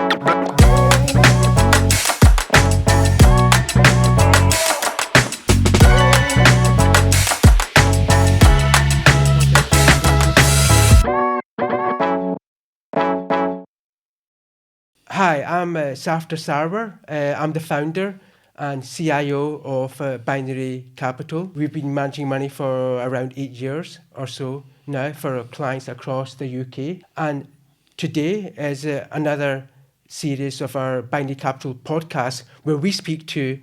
Hi, I'm Saftar Sarwar. I'm the founder and CIO of Binary Capital. We've been managing money for around 8 years or so now for our clients across the UK. And today is another series of our Binary Capital podcast where we speak to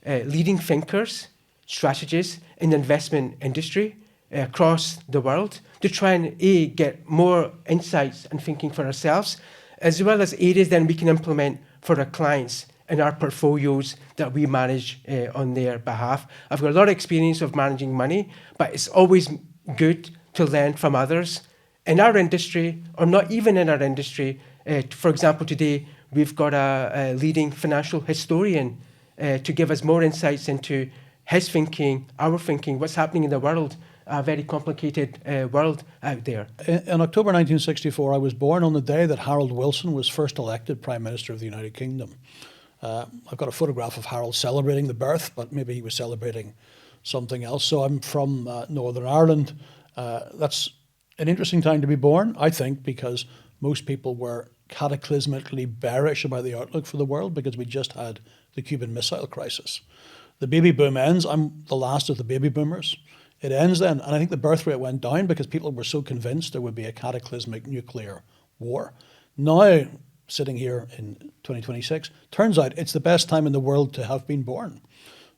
leading thinkers, strategists in the investment industry across the world to try and get more insights and thinking for ourselves, as well as areas then we can implement for our clients in our portfolios that we manage on their behalf. I've got a lot of experience of managing money, but it's always good to learn from others in our industry or not even in our industry. For example, today we've got a leading financial historian to give us more insights into his thinking, our thinking, what's happening in the world, a very complicated world out there. In October 1964, I was born on the day that Harold Wilson was first elected Prime Minister of the United Kingdom. I've got a photograph of Harold celebrating the birth, but maybe he was celebrating something else. So I'm from Northern Ireland. That's an interesting time to be born, I think, because most people were cataclysmically bearish about the outlook for the world because we just had the Cuban Missile Crisis. The baby boom ends. I'm the last of the baby boomers. It ends then, and I think the birth rate went down because people were so convinced there would be a cataclysmic nuclear war. Now, sitting here in 2026, turns out it's the best time in the world to have been born,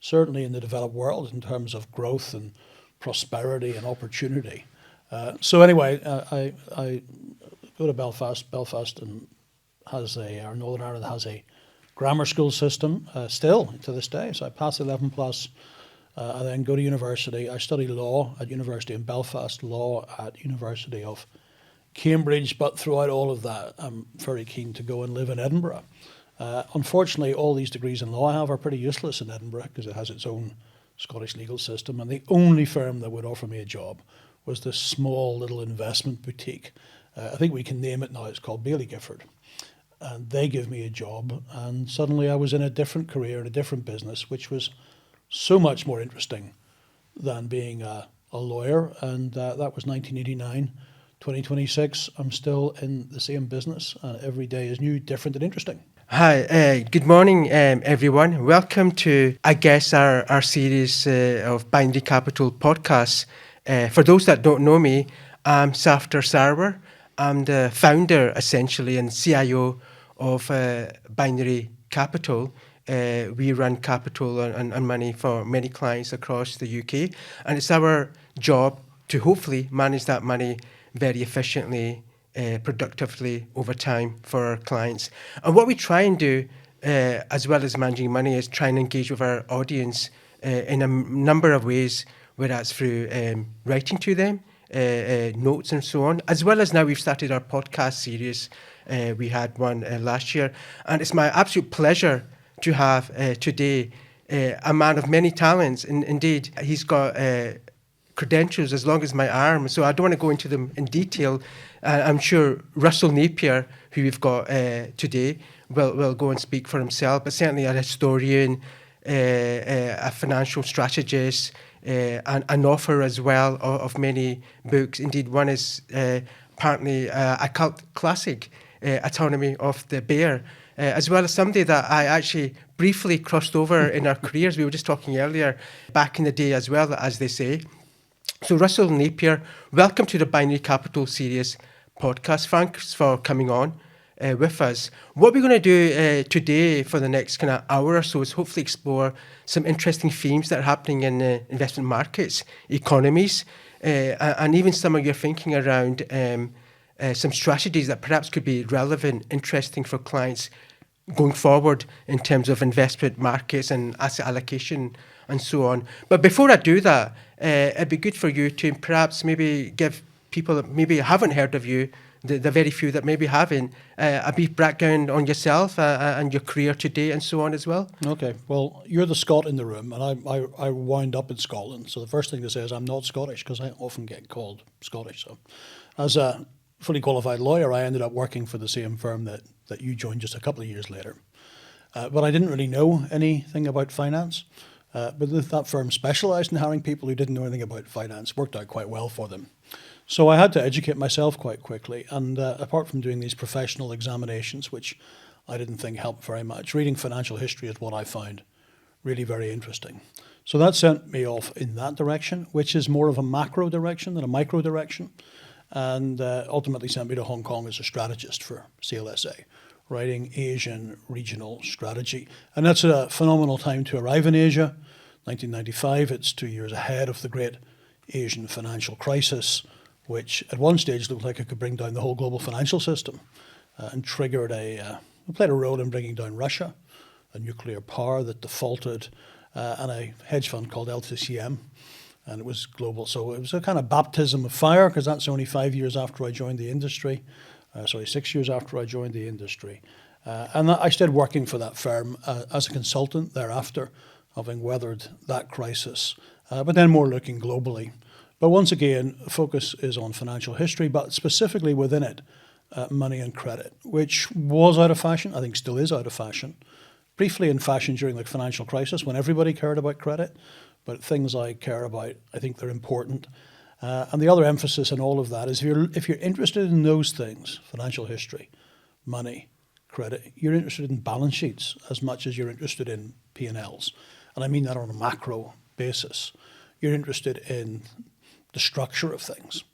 certainly in the developed world in terms of growth and prosperity and opportunity. So anyway, I go to Belfast. Belfast or Northern Ireland has a grammar school system still to this day. So I pass 11 plus. I then go to university. I study law at University in Belfast, law at University of Cambridge. But throughout all of that, I'm very keen to go and live in Edinburgh. Unfortunately, all these degrees in law I have are pretty useless in Edinburgh because it has its own Scottish legal system. And the only firm that would offer me a job was this small little investment boutique. I think we can name it now. It's called Baillie Gifford. And they give me a job. And suddenly I was in a different career, in a different business, which was so much more interesting than being a lawyer. And that was 1989. 2026, I'm still in the same business. Every day is new, different and interesting. Hi, good morning, everyone. Welcome to, I guess, our series of Binary Capital podcasts. For those that don't know me, I'm Saftar Sarwar. I'm the founder, essentially, and CIO of Binary Capital. We run capital and money for many clients across the UK. And it's our job to hopefully manage that money very efficiently, productively over time for our clients. And what we try and do, as well as managing money, is try and engage with our audience in a number of ways, whether that's through writing to them, notes and so on, as well as now we've started our podcast series. We had one last year. And it's my absolute pleasure to have today a man of many talents. Indeed, he's got credentials as long as my arm, so I don't want to go into them in detail. I'm sure Russell Napier, who we've got today, will go and speak for himself, but certainly a historian, a financial strategist, and an author as well of many books. Indeed, one is apparently a cult classic, Autonomy of the Bear, as well as somebody that I actually briefly crossed over in our careers. We were just talking earlier, back in the day as well, as they say. So Russell Napier, welcome to the Binary Capital Series podcast. Thanks for coming on with us. What we're going to do today for the next kind of hour or so is hopefully explore some interesting themes that are happening in investment markets, economies, and even some of your thinking around some strategies that perhaps could be relevant, interesting for clients going forward in terms of investment markets and asset allocation and so on. But before I do that, it'd be good for you to perhaps maybe give people that maybe haven't heard of you, the very few that maybe haven't, a brief background on yourself and your career today and so on as well. Okay, well, you're the Scot in the room, and I wound up in Scotland. So the first thing to say is I'm not Scottish, because I often get called Scottish. So as a fully qualified lawyer, I ended up working for the same firm that you joined just a couple of years later. But I didn't really know anything about finance. But that firm specialized in hiring people who didn't know anything about finance. Worked out quite well for them. So I had to educate myself quite quickly. And apart from doing these professional examinations, which I didn't think helped very much, reading financial history is what I found really very interesting. So that sent me off in that direction, which is more of a macro direction than a micro direction, and ultimately sent me to Hong Kong as a strategist for CLSA, writing Asian regional strategy. And that's a phenomenal time to arrive in Asia. 1995, it's 2 years ahead of the great Asian financial crisis, which at one stage looked like it could bring down the whole global financial system, and played a role in bringing down Russia, a nuclear power that defaulted, and a hedge fund called LTCM, and it was global. So it was a kind of baptism of fire, because that's only 5 years after I joined the industry. 6 years after I joined the industry. And I stayed working for that firm as a consultant thereafter, having weathered that crisis, but then more looking globally. But once again, focus is on financial history, but specifically within it, money and credit, which was out of fashion, I think still is out of fashion. Briefly in fashion during the financial crisis when everybody cared about credit, but things I care about, I think they're important. And the other emphasis in all of that is if you're interested in those things, financial history, money, credit, you're interested in balance sheets as much as you're interested in P&Ls. And I mean that on a macro basis. You're interested in the structure of things.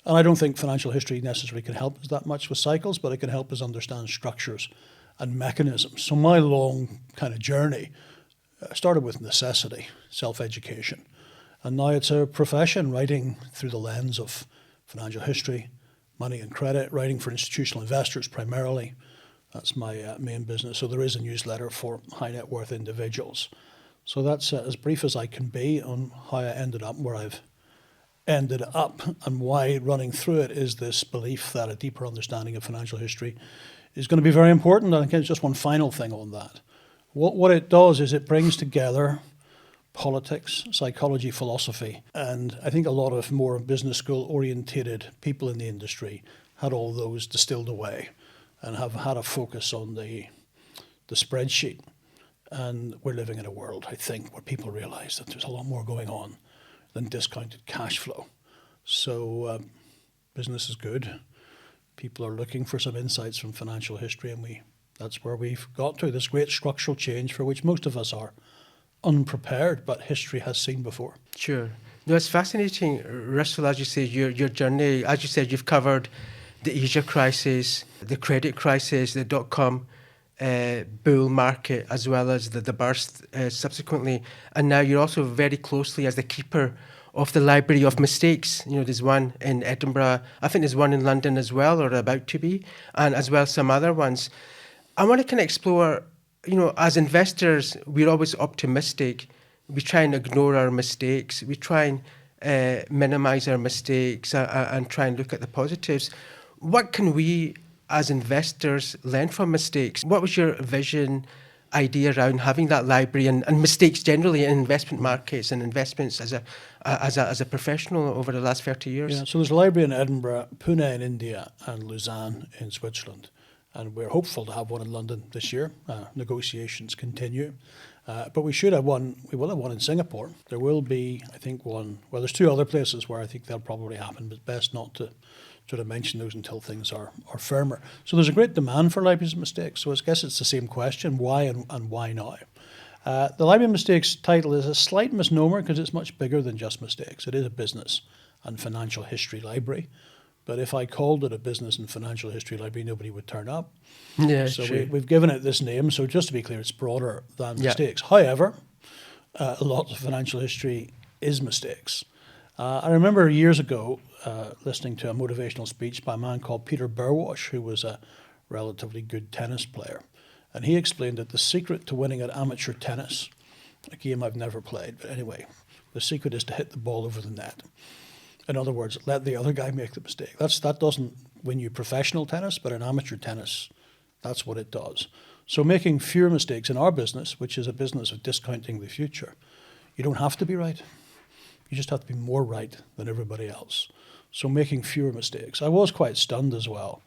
And I don't think financial history necessarily can help us that much with cycles, but it can help us understand structures and mechanisms. So my long kind of journey started with necessity, self-education. And now it's a profession, writing through the lens of financial history, money and credit, writing for institutional investors primarily. That's my main business. So there is a newsletter for high net worth individuals. So that's as brief as I can be on how I ended up where I've ended up, and why running through it is this belief that a deeper understanding of financial history is going to be very important. I think it's just one final thing on that. What it does is it brings together politics, psychology, philosophy, and I think a lot of more business school orientated people in the industry had all those distilled away and have had a focus on the spreadsheet. And we're living in a world, I think, where people realize that there's a lot more going on than discounted cash flow. So business is good. People are looking for some insights from financial history, and that's where we've got to, this great structural change for which most of us are unprepared, but history has seen before. Sure. No, it's fascinating, Russell, as you say, your journey. As you said, you've covered the Asia crisis, the credit crisis, the dot-com bull market, as well as the burst subsequently. And now you're also very closely as the keeper of the Library of Mistakes. You know, there's one in Edinburgh. I think there's one in London as well, or about to be, and as well some other ones. I want to kind of explore, you know, as investors, we're always optimistic. We try and ignore our mistakes. We try and minimize our mistakes and try and look at the positives. What can we, as investors, learn from mistakes? What was your vision, idea around having that library and mistakes generally in investment markets and investments as a professional over the last 30 years? Yeah, so there's a library in Edinburgh, Pune in India, and Lausanne in Switzerland. And we're hopeful to have one in London this year. Negotiations continue. But we should have one, we will have one in Singapore. There will be, I think, one, well, there's two other places where I think they'll probably happen, but best not to sort of mention those until things are firmer. So there's a great demand for libraries of mistakes. So I guess it's the same question, why and why now? The Library of Mistakes title is a slight misnomer because it's much bigger than just mistakes. It is a business and financial history library. But if I called it a business and financial history library, nobody would turn up. Yeah, so true. we've given it this name. So just to be clear, it's broader than mistakes. However, a lot of financial history is mistakes. I remember years ago listening to a motivational speech by a man called Peter Burwash, who was a relatively good tennis player. And he explained that the secret to winning at amateur tennis, a game I've never played, but anyway, the secret is to hit the ball over the net. In other words, let the other guy make the mistake. That doesn't win you professional tennis, but in amateur tennis, that's what it does. So making fewer mistakes in our business, which is a business of discounting the future, you don't have to be right. You just have to be more right than everybody else. So making fewer mistakes. I was quite stunned as well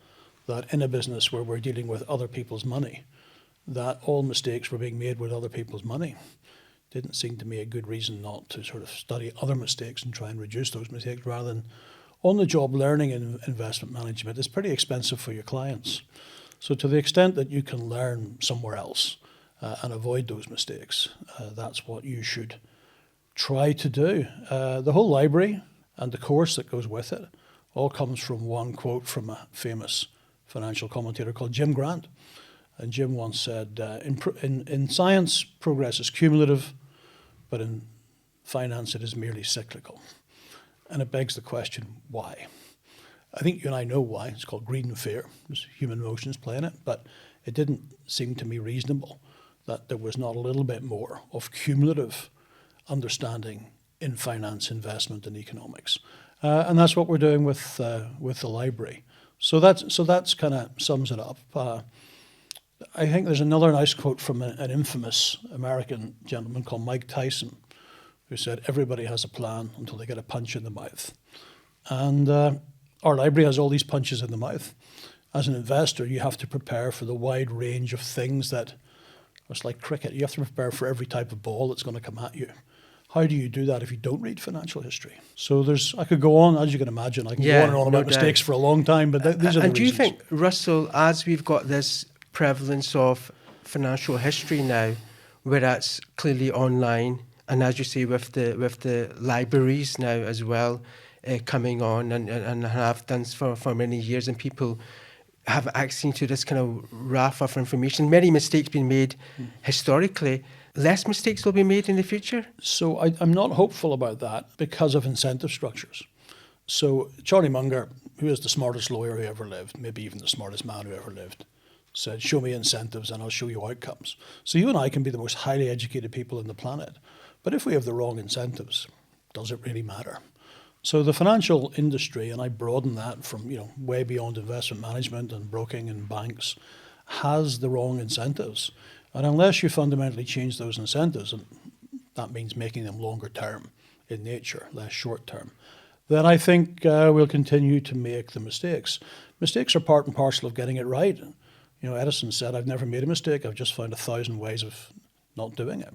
that in a business where we're dealing with other people's money, that all mistakes were being made with other people's money. Didn't seem to me a good reason not to sort of study other mistakes and try and reduce those mistakes rather than on-the-job learning in investment management is pretty expensive for your clients. So to the extent that you can learn somewhere else and avoid those mistakes, that's what you should try to do. The whole library and the course that goes with it all comes from one quote from a famous financial commentator called Jim Grant. And Jim once said, in science, progress is cumulative, but in finance, it is merely cyclical. And it begs the question, why? I think you and I know why. It's called greed and fear. There's human emotions playing it. But it didn't seem to me reasonable that there was not a little bit more of cumulative understanding in finance, investment, and economics. And that's what we're doing with the library. So that's kind of sums it up. I think there's another nice quote from an infamous American gentleman called Mike Tyson, who said, everybody has a plan until they get a punch in the mouth. And our library has all these punches in the mouth. As an investor, you have to prepare for the wide range of things that, it's like cricket, you have to prepare for every type of ball that's going to come at you. How do you do that if you don't read financial history? So I could go on, as you can imagine, I can go on and on about mistakes for a long time, but these are the reasons. And do you think, Russell, as we've got this prevalence of financial history now, where that's clearly online, and as you say, with the libraries now as well coming on and have done for many years, and people have access to this kind of raft of information, many mistakes being made historically, less mistakes will be made in the future? So I'm not hopeful about that because of incentive structures. So Charlie Munger, who is the smartest lawyer who ever lived, maybe even the smartest man who ever lived, said, show me incentives and I'll show you outcomes. So you and I can be the most highly educated people on the planet. But if we have the wrong incentives, does it really matter? So the financial industry, and I broaden that from way beyond investment management and broking and banks, has the wrong incentives. And unless you fundamentally change those incentives, and that means making them longer term in nature, less short term, then I think we'll continue to make the mistakes. Mistakes are part and parcel of getting it right. Edison said, I've never made a mistake, I've just found 1,000 ways of not doing it.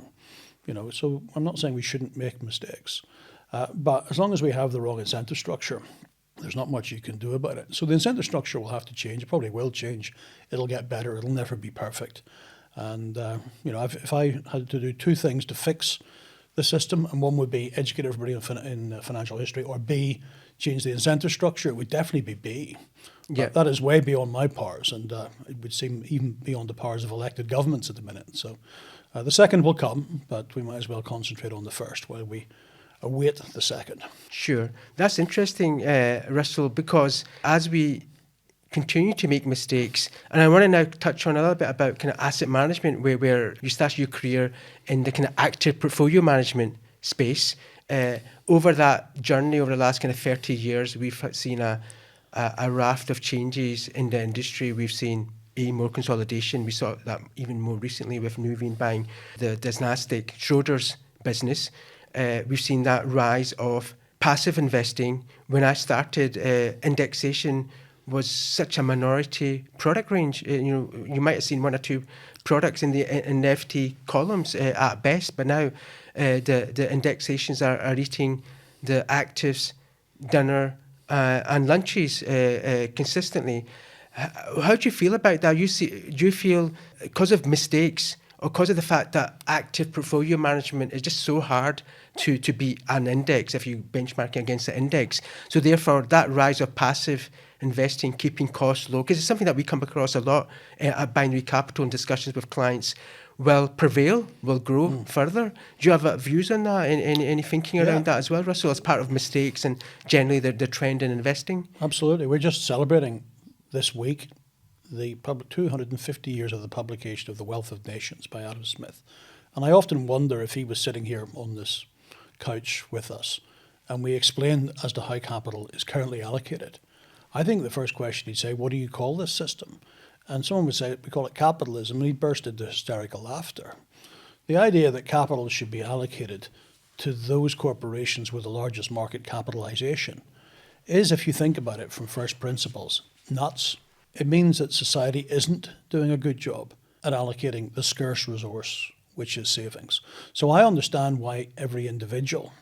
So I'm not saying we shouldn't make mistakes. But as long as we have the wrong incentive structure, there's not much you can do about it. So the incentive structure will have to change. It probably will change. It'll get better. It'll never be perfect. And, if I had to do two things to fix the system, and one would be educate everybody in financial history, or B, change the incentive structure, it would definitely be B. Yeah. That is way beyond my powers, and it would seem even beyond the powers of elected governments at the minute. So the second will come, but we might as well concentrate on the first while we await the second. Sure. That's interesting, Russell, because as we continue to make mistakes, and I want to now touch on a little bit about kind of asset management, where you started your career in the kind of active portfolio management space. Over that journey, over the last kind of 30 years, we've seen a raft of changes in the industry. We've seen more consolidation. We saw that even more recently with Nuveen buying the dynastic Schroders business. We've seen that rise of passive investing. When I started, indexation was such a minority product range. You might have seen one or two products in the FT columns at best, but now the indexations are eating the actives, dinner and lunches consistently. How do you feel about that? Do you feel because of mistakes, or because of the fact that active portfolio management is just so hard to beat an index if you benchmark against the index? So therefore, that rise of passive investing, keeping costs low, because it's something that we come across a lot at Binary Capital in discussions with clients, will prevail, will grow further. Do you have views on that, any thinking around that as well, Russell, as part of mistakes and generally the trend in investing? Absolutely. We're just celebrating this week the 250 years of the publication of The Wealth of Nations by Adam Smith. And I often wonder if he was sitting here on this couch with us and we explained as to how capital is currently allocated. I think the first question he'd say, what do you call this system? And someone would say, we call it capitalism, and he'd burst into hysterical laughter. The idea that capital should be allocated to those corporations with the largest market capitalization is, if you think about it from first principles, nuts. It means that society isn't doing a good job at allocating the scarce resource, which is savings. So I understand why every individual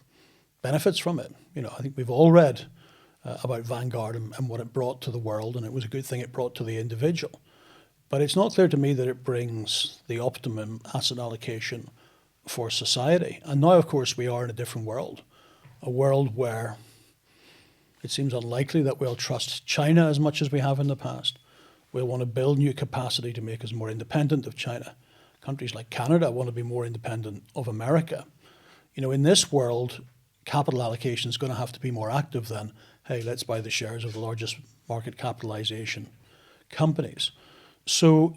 benefits from it. I think we've all read about Vanguard and what it brought to the world, and it was a good thing it brought to the individual. But it's not clear to me that it brings the optimum asset allocation for society. And now, of course, we are in a different world, a world where it seems unlikely that we'll trust China as much as we have in the past. We'll want to build new capacity to make us more independent of China. Countries like Canada want to be more independent of America. In this world, capital allocation is going to have to be more active than, hey, let's buy the shares of the largest market capitalization companies. So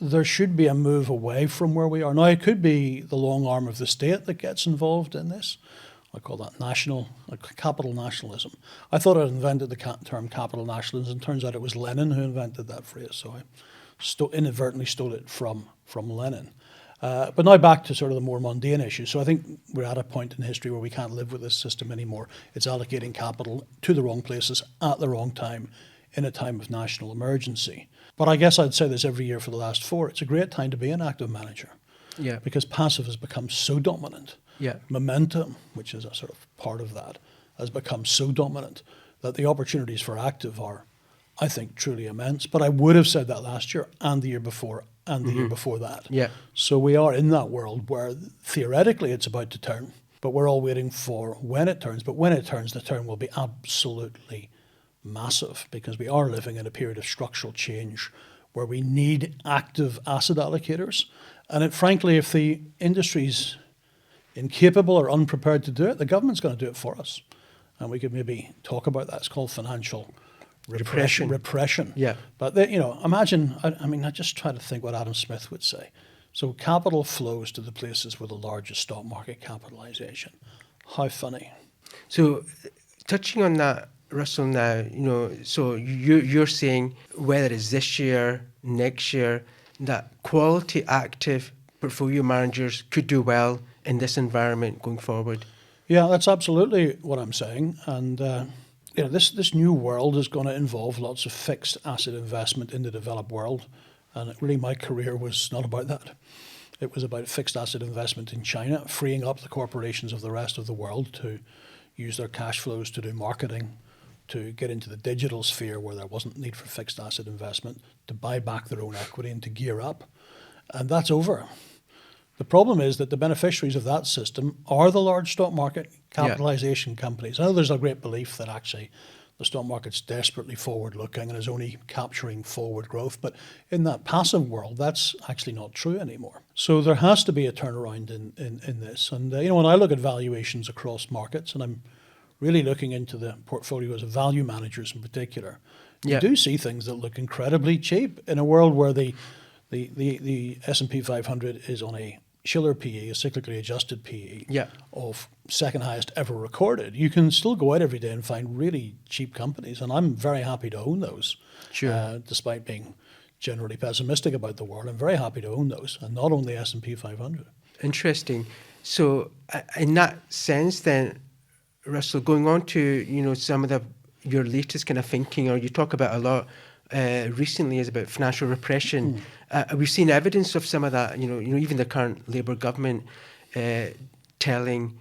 there should be a move away from where we are. Now, it could be the long arm of the state that gets involved in this. I call that capital nationalism. I thought I invented the term capital nationalism. Turns out it was Lenin who invented that phrase, so I inadvertently stole it from Lenin. But now back to sort of the more mundane issues. So I think we're at a point in history where we can't live with this system anymore. It's allocating capital to the wrong places at the wrong time in a time of national emergency. But I guess I'd say this every year for the last 4. It's a great time to be an active manager. Yeah. Because passive has become so dominant. Yeah. Momentum, which is a sort of part of that, has become so dominant that the opportunities for active are, I think, truly immense. But I would have said that last year and the year before and the year before that. Yeah. So we are in that world where theoretically it's about to turn, but we're all waiting for when it turns. But when it turns, the turn will be absolutely massive, because we are living in a period of structural change where we need active asset allocators. And frankly, if the industry's incapable or unprepared to do it, the government's going to do it for us. And we could maybe talk about that. It's called financial repression. Yeah. But imagine, I just try to think what Adam Smith would say. So capital flows to the places with the largest stock market capitalization. How funny. So touching on that, Russell, now, so you're saying whether it's this year, next year, that quality active portfolio managers could do well in this environment going forward? Yeah, that's absolutely what I'm saying. And this new world is going to involve lots of fixed asset investment in the developed world. And really my career was not about that. It was about fixed asset investment in China, freeing up the corporations of the rest of the world to use their cash flows to do marketing, to get into the digital sphere where there wasn't need for fixed asset investment, to buy back their own equity and to gear up. And that's over. The problem is that the beneficiaries of that system are the large stock market capitalization companies. I know there's a great belief that actually the stock market's desperately forward-looking and is only capturing forward growth. But in that passive world, that's actually not true anymore. So there has to be a turnaround in this. And when I look at valuations across markets, and I'm really looking into the portfolios of value managers in particular, you do see things that look incredibly cheap in a world where the S&P 500 is on a Shiller PE, a cyclically adjusted PE, of second highest ever recorded. You can still go out every day and find really cheap companies, and I'm very happy to own those. Sure. Despite being generally pessimistic about the world, I'm very happy to own those, and not only S&P 500. Interesting. So in that sense then, Russell, going on to some of your latest kind of thinking, or you talk about a lot recently, is about financial repression. We've seen evidence of some of that. Even the current Labour government telling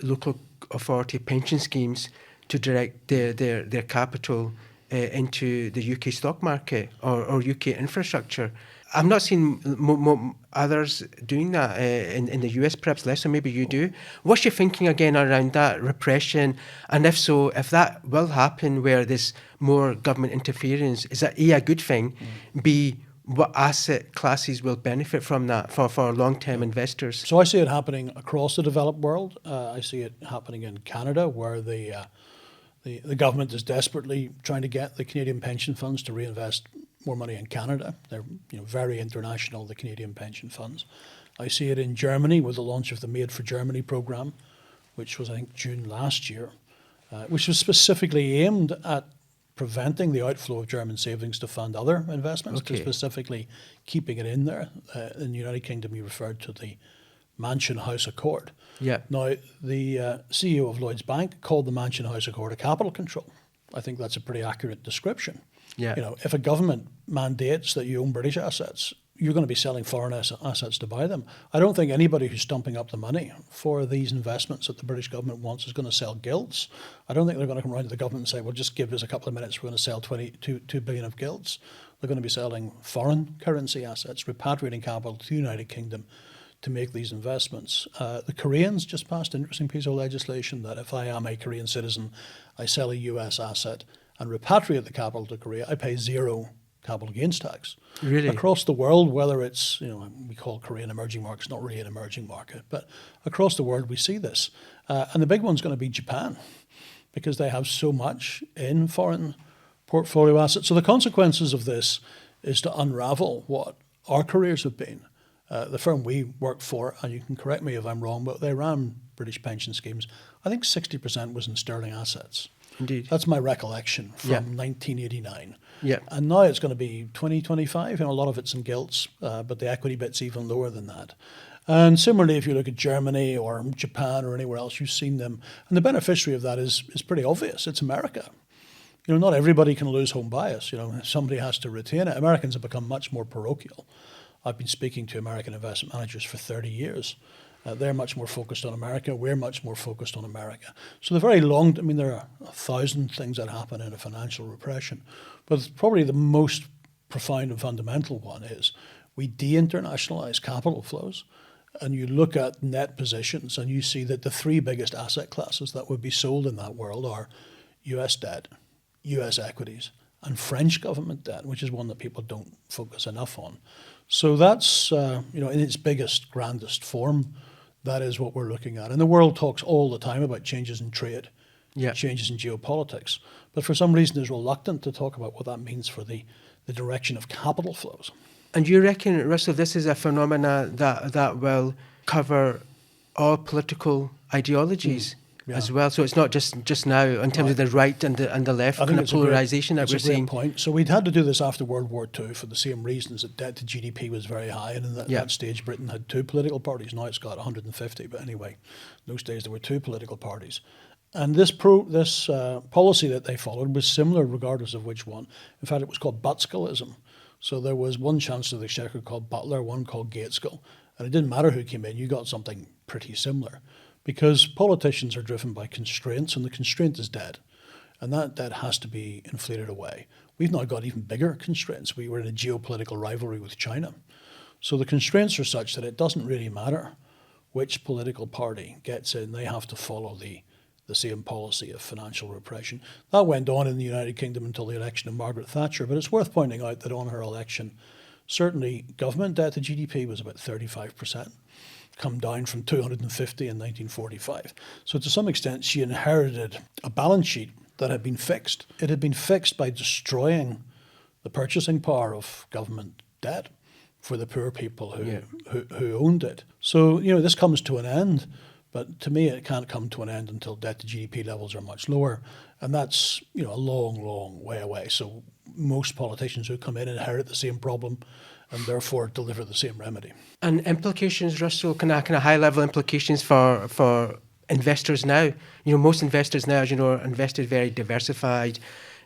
local authority pension schemes to direct their capital into the UK stock market or UK infrastructure. I'm not seeing others doing that in the US, perhaps less, so maybe you do. What's your thinking again around that repression? And if so, if that will happen where there's more government interference, is that A, a good thing, B, what asset classes will benefit from that for long-term investors? So I see it happening across the developed world. I see it happening in Canada, where the government is desperately trying to get the Canadian pension funds to reinvest more money in Canada. They're very international, the Canadian pension funds. I see it in Germany with the launch of the Made for Germany program, which was, I think, June last year, which was specifically aimed at preventing the outflow of German savings to fund other investments, to specifically keeping it in there. In the United Kingdom, you referred to the Mansion House Accord. Yeah. Now, the CEO of Lloyds Bank called the Mansion House Accord a capital control. I think that's a pretty accurate description. Yeah. You know, if a government mandates that you own British assets, you're going to be selling foreign assets to buy them. I don't think anybody who's stumping up the money for these investments that the British government wants is going to sell gilts. I don't think they're going to come around to the government and say, well, just give us a couple of minutes, we're going to sell 2 billion of gilts. They're going to be selling foreign currency assets, repatriating capital to the United Kingdom to make these investments. The Koreans just passed an interesting piece of legislation that if I am a Korean citizen, I sell a US asset and repatriate the capital to Korea, I pay zero capital gains tax. Really? Across the world, whether it's, you know, we call Korea an emerging market, it's not really an emerging market, but across the world we see this. And the big one's going to be Japan, because they have so much in foreign portfolio assets. So the consequences of this is to unravel what our careers have been. The firm we worked for, and you can correct me if I'm wrong, but they ran British pension schemes. I think 60% was in sterling assets. Indeed. That's my recollection from Yeah. 1989. Yeah. And now it's going to be 2025. You know, a lot of it's in gilts, but the equity bit's even lower than that. And similarly, if you look at Germany or Japan or anywhere else, you've seen them. And the beneficiary of that is pretty obvious. It's America. You know, not everybody can lose home bias. You know, somebody has to retain it. Americans have become much more parochial. I've been speaking to American investment managers for 30 years. They're much more focused on America. We're much more focused on America. So the very long, I mean, there are 1,000 things that happen in a financial repression, but probably the most profound and fundamental one is we de-internationalize capital flows, and you look at net positions and you see that the 3 biggest asset classes that would be sold in that world are US debt, US equities, and French government debt, which is one that people don't focus enough on. So that's, you know, in its biggest, grandest form, that is what we're looking at. And the world talks all the time about changes in trade, Yeah. changes in geopolitics, but for some reason is reluctant to talk about what that means for the direction of capital flows. And you reckon, Russell, this is a phenomena that will cover all political ideologies Yeah. as well? So it's not just now in terms of the right and the left kind of it's a polarisation that we're it's a great seeing. point. So we'd had to do this after World War II for the same reasons, that debt to GDP was very high, and at Yeah. that stage Britain had 2 political parties. Now it's got 150, but anyway, in those days there were 2 political parties. And this policy that they followed was similar regardless of which one. In fact, it was called Butskillism. So there was one Chancellor of the Exchequer called Butler, one called Gateskill, and it didn't matter who came in, you got something pretty similar. Because politicians are driven by constraints, and the constraint is debt. And that debt has to be inflated away. We've now got even bigger constraints. We were in a geopolitical rivalry with China. So the constraints are such that it doesn't really matter which political party gets in. They have to follow the same policy of financial repression. That went on in the United Kingdom until the election of Margaret Thatcher. But it's worth pointing out that on her election, certainly government debt to GDP was about 35%. Come down from 250 in 1945. So to some extent, she inherited a balance sheet that had been fixed. It had been fixed by destroying the purchasing power of government debt for the poor people who owned it. So, you know, this comes to an end, but to me, it can't come to an end until debt to GDP levels are much lower. And that's, you know, a long, long way away. So most politicians who come in inherit the same problem and therefore deliver the same remedy. And implications, Russell, kind of high-level implications for investors now. You know, most investors now, as you know, are invested very diversified.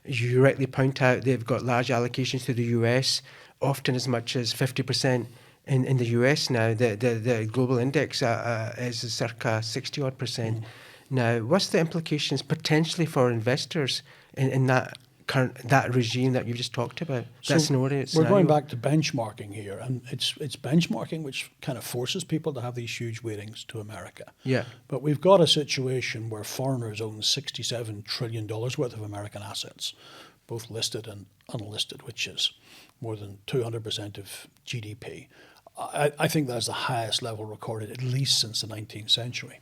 You rightly point out they've got large allocations to the US, often as much as 50% in the US now. The global index is circa 60-odd% now. What's the implications potentially for investors in that regime that you just talked about? That scenario. We're going back to benchmarking here, and it's benchmarking which kind of forces people to have these huge weightings to America. Yeah. But we've got a situation where foreigners own $67 trillion worth of American assets, both listed and unlisted, which is more than 200% of GDP. I think that's the highest level recorded at least since the 19th century.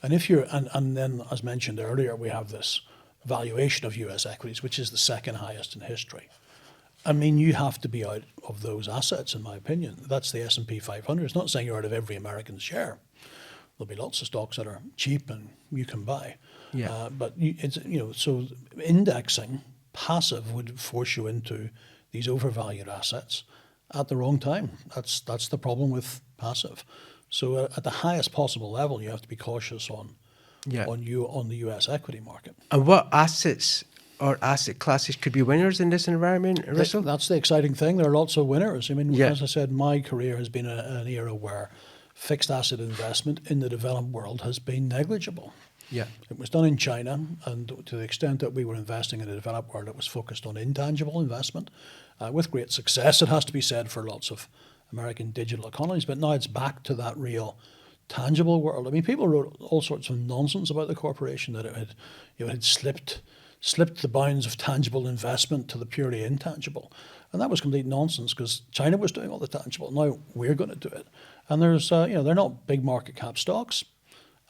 And if you're and then, as mentioned earlier, we have this valuation of US equities, which is the second highest in history. I mean, you have to be out of those assets, in my opinion. That's the S&P 500. It's not saying you're out of every American share. There'll be lots of stocks that are cheap and you can buy. Yeah. But it's, you know, so indexing, passive, would force you into these overvalued assets at the wrong time. That's the problem with passive. So at the highest possible level, you have to be cautious on Yeah. on the U.S. equity market. And what assets or asset classes could be winners in this environment, Russell? That's the exciting thing. There are lots of winners. I mean, Yeah. as I said, my career has been an era where fixed asset investment in the developed world has been negligible. Yeah. It was done in China, and to the extent that we were investing in the developed world, it was focused on intangible investment, with great success, it has to be said, for lots of American digital economies. But now it's back to that real tangible world. I mean, people wrote all sorts of nonsense about the corporation, that it had slipped the bounds of tangible investment to the purely intangible. And that was complete nonsense, because China was doing all the tangible. Now we're going to do it. And there's, they're not big market cap stocks.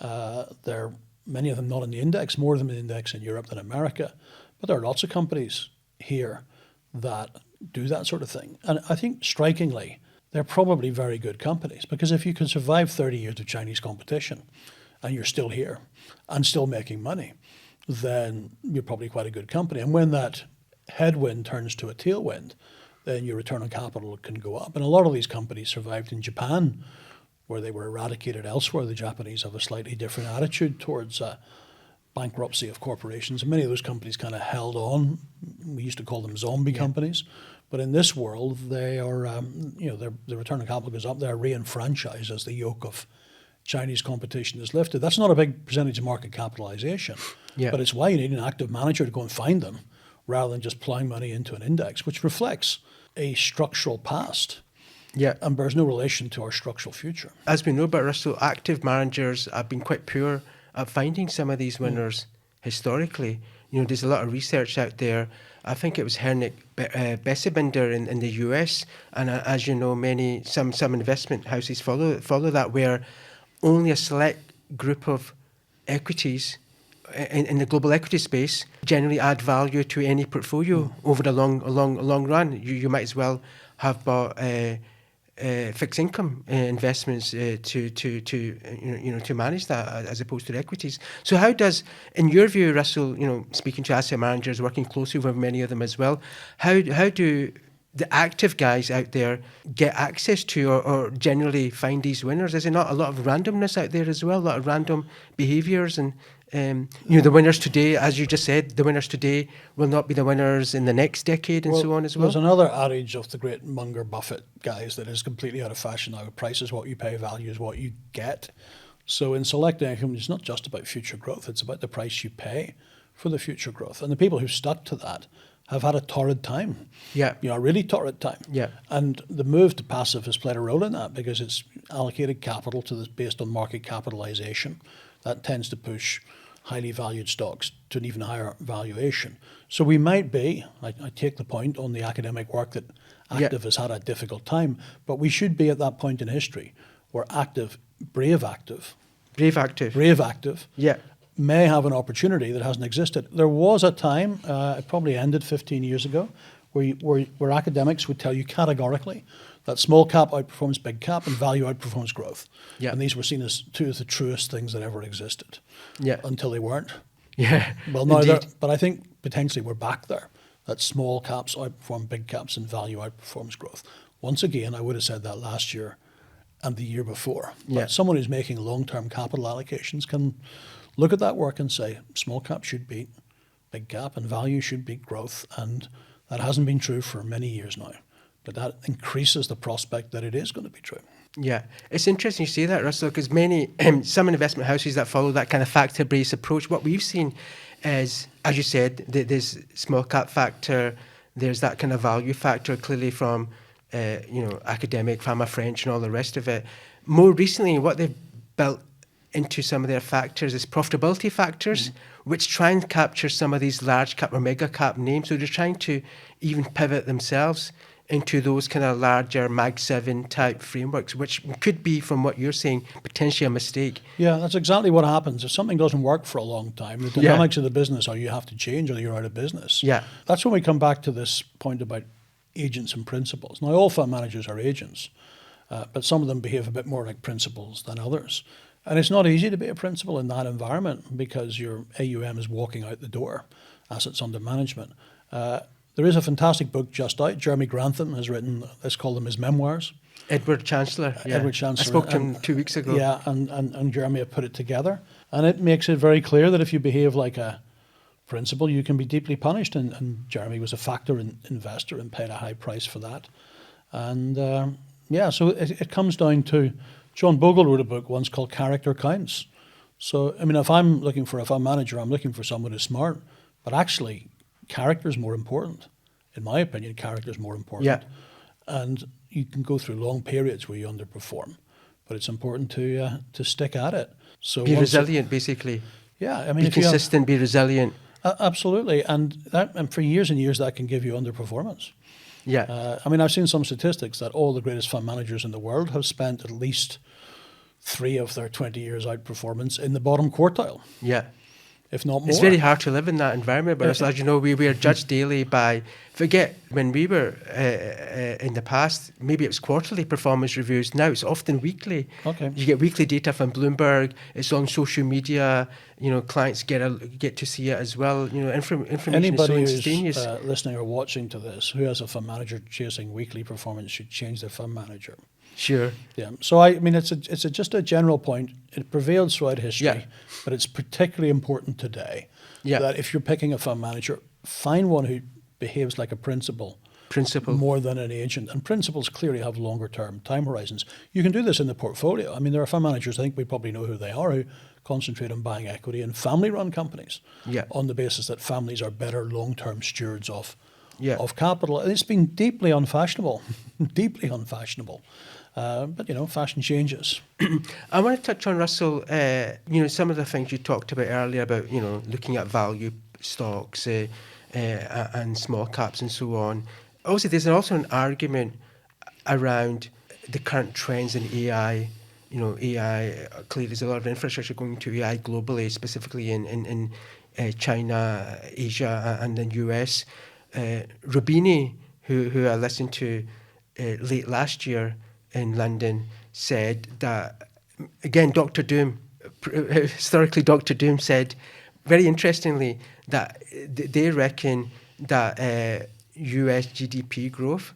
They're many of them not in the index, more of them in the index in Europe than America. But there are lots of companies here that do that sort of thing. And I think, strikingly, they're probably very good companies, because if you can survive 30 years of Chinese competition and you're still here and still making money, then you're probably quite a good company. And when that headwind turns to a tailwind, then your return on capital can go up. And a lot of these companies survived in Japan, where they were eradicated elsewhere. The Japanese have a slightly different attitude towards bankruptcy of corporations. And many of those companies kind of held on. We used to call them zombie companies. But in this world, they are, the return on capital goes up. They're re-enfranchised as the yoke of Chinese competition is lifted. That's not a big percentage of market capitalization. Yeah. But it's why you need an active manager to go and find them, rather than just plowing money into an index, which reflects a structural past. Yeah. And bears no relation to our structural future. As we know about Russell, active managers have been quite poor at finding some of these winners historically. There's a lot of research out there. I think it was Hernick Bessebinder in the US, and as you know, some investment houses follow that, where only a select group of equities in the global equity space generally add value to any portfolio over the long run. You might as well have bought fixed income investments to manage that, as opposed to the equities. So how does, in your view, Russell, speaking to asset managers, working closely with many of them as well, how do the active guys out there get access to or generally find these winners? Is there not a lot of randomness out there as well, a lot of random behaviours? And the winners today, as you just said, the winners today will not be the winners in the next decade, and so on as well. There's another adage of the great Munger Buffett guys that is completely out of fashion now. Price is what you pay, value is what you get. So in selecting income, it's not just about future growth, it's about the price you pay for the future growth. And the people who stuck to that have had a torrid time. Yeah. A really torrid time. Yeah. And the move to passive has played a role in that, because it's allocated capital to this based on market capitalization. That tends to push highly valued stocks to an even higher valuation. So we might be, I take the point on the academic work, that active has had a difficult time, but we should be at that point in history where brave active, may have an opportunity that hasn't existed. There was a time, it probably ended 15 years ago, where academics would tell you categorically that small cap outperforms big cap and value outperforms growth. Yeah. And these were seen as two of the truest things that ever existed. Yeah. Until they weren't. Yeah. Well, now, but I think potentially we're back there, that small caps outperform big caps and value outperforms growth. Once again, I would have said that last year and the year before. Yeah. But someone who's making long-term capital allocations can look at that work and say, small cap should beat big cap and value should beat growth. And that hasn't been true for many years now. But that increases the prospect that it is going to be true. Yeah, it's interesting you say that, Russell, because some investment houses that follow that kind of factor-based approach, what we've seen is, as you said, there's small cap factor, there's that kind of value factor, clearly from academic, pharma, French, and all the rest of it. More recently, what they've built into some of their factors is profitability factors, which try and capture some of these large cap or mega cap names. So they're trying to even pivot themselves into those kind of larger Mag 7 type frameworks, which could be, from what you're saying, potentially a mistake. Yeah, that's exactly what happens. If something doesn't work for a long time, the dynamics of the business are you have to change or you're out of business. Yeah. That's when we come back to this point about agents and principals. Now, all fund managers are agents, but some of them behave a bit more like principals than others. And it's not easy to be a principal in that environment, because your AUM is walking out the door, assets under management. There is a fantastic book just out. Jeremy Grantham has written, let's call them his memoirs. Edward Chancellor. Yeah. Edward Chancellor. I spoke to him 2 weeks ago. Yeah, and Jeremy have put it together. And it makes it very clear that if you behave like a principal, you can be deeply punished. And Jeremy was a factor investor and paid a high price for that. And so it comes down to, John Bogle wrote a book once called Character Counts. So, I mean, if I'm looking for a fund manager, I'm looking for someone who's smart. But actually, character is more important. In my opinion, character is more important. Yeah. And you can go through long periods where you underperform. But it's important to stick at it. So be resilient, basically. Yeah, I mean, be consistent, be resilient. Absolutely, and for years and years that can give you underperformance. Yeah. I mean, I've seen some statistics that all the greatest fund managers in the world have spent at least 3 of their 20 years outperformance in the bottom quartile. Yeah. If not more. It's very hard to live in that environment, but as you know, we are judged daily by, forget when we were in the past, maybe it was quarterly performance reviews. Now it's often weekly. Okay. You get weekly data from Bloomberg. It's on social media. You know, clients get to see it as well. You know, information Anybody is so who's instantaneous. listening or watching to this who has a fund manager chasing weekly performance should change their fund manager. Sure. Yeah. So I mean, it's just a general point. It prevailed throughout history, but it's particularly important today. Yeah. That if you're picking a fund manager, find one who behaves like a principal more than an agent. And principals clearly have longer term time horizons. You can do this in the portfolio. I mean, there are fund managers, I think we probably know who they are, who concentrate on buying equity in family-run companies on the basis that families are better long-term stewards of capital. And it's been deeply unfashionable, deeply unfashionable. But, you know, fashion changes. I want to touch on, Russell, you know, some of the things you talked about earlier about, you know, looking at value stocks and small caps and so on. Also, there's also an argument around the current trends in AI. You know, AI, clearly there's a lot of infrastructure going to AI globally, specifically in China, Asia and the US. Rubini, who I listened to late last year in London, said that, again, Dr. Doom, historically Dr. Doom said, very interestingly, that they reckon that US GDP growth